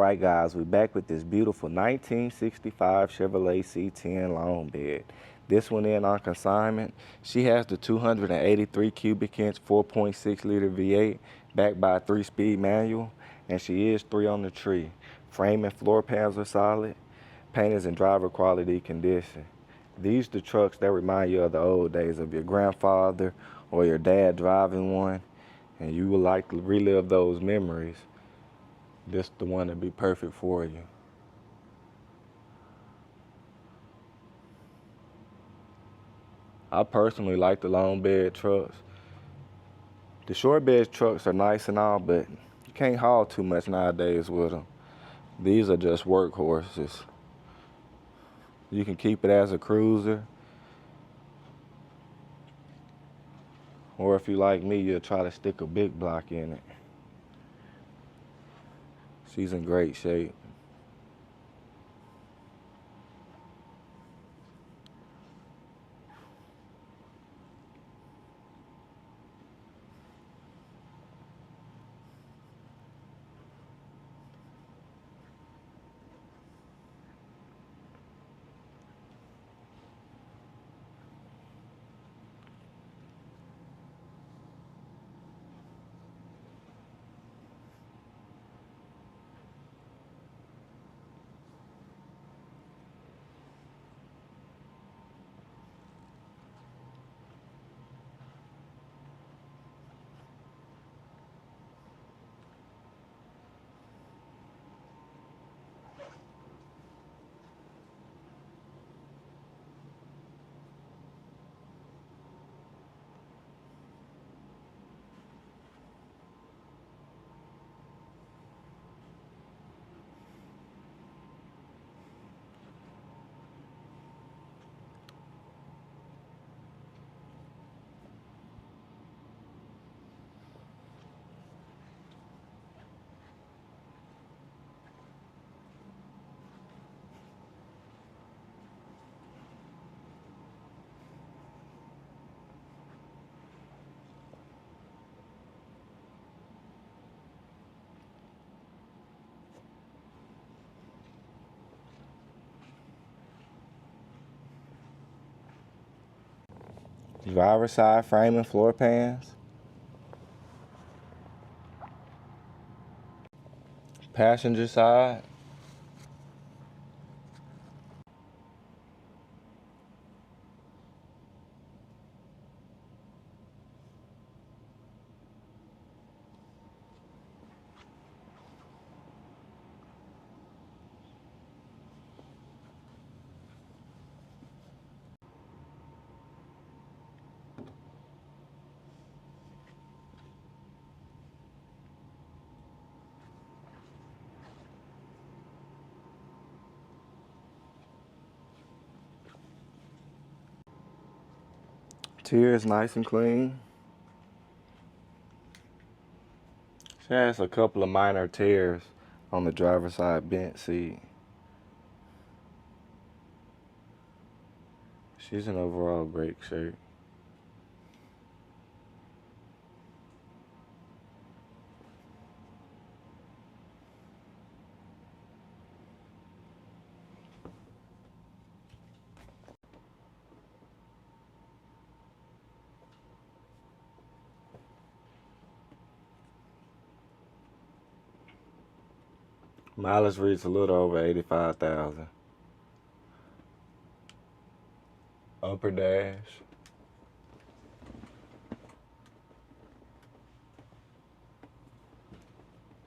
Alright guys, we're back with this beautiful 1965 Chevrolet C10 long bed. This one in on consignment. She has the 283 cubic inch 4.6 liter V8 backed by a 3-speed manual, and she is 3 on the tree. Frame and floor pans are solid. Paint is in driver quality condition. These the trucks that remind you of the old days of your grandfather or your dad driving one, and you would like to relive those memories. This the one that'd be perfect for you. I personally like the long bed trucks. The short bed trucks are nice and all, but you can't haul too much nowadays with them. These are just workhorses. You can keep it as a cruiser, or if you like me, you'll try to stick a big block in it. She's in great shape. Driver side frame and floor pans. Passenger side. Interior is nice and clean. She has a couple of minor tears on the driver's side bench seat. She's in overall great shape. Mileage reads a little over 85,000. Upper dash.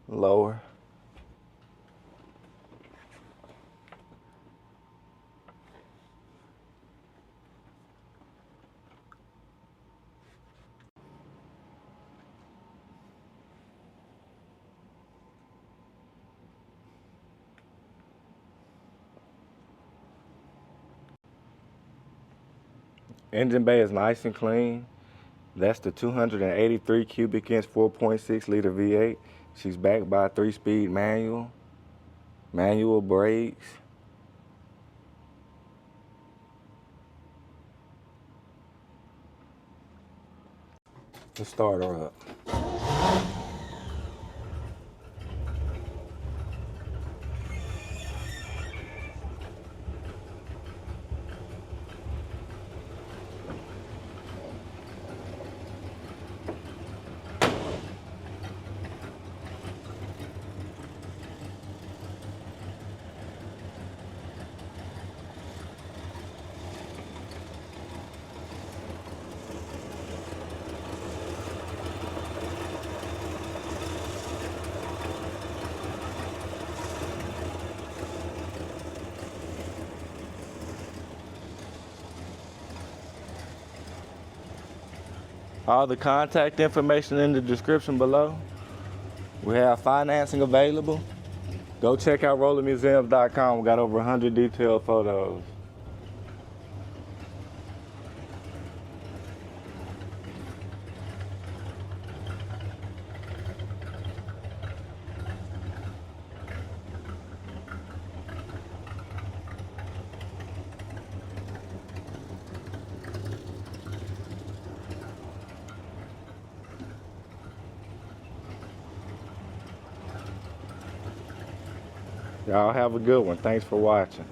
Lower. Engine bay is nice and clean. That's the 283 cubic inch 4.6 liter V8. She's backed by a 3-speed manual. Manual brakes. Let's start her up. All the contact information in the description below. We have financing available. Go check out rollermuseums.com. We got over 100 detailed photos. Y'all have a good one. Thanks for watching.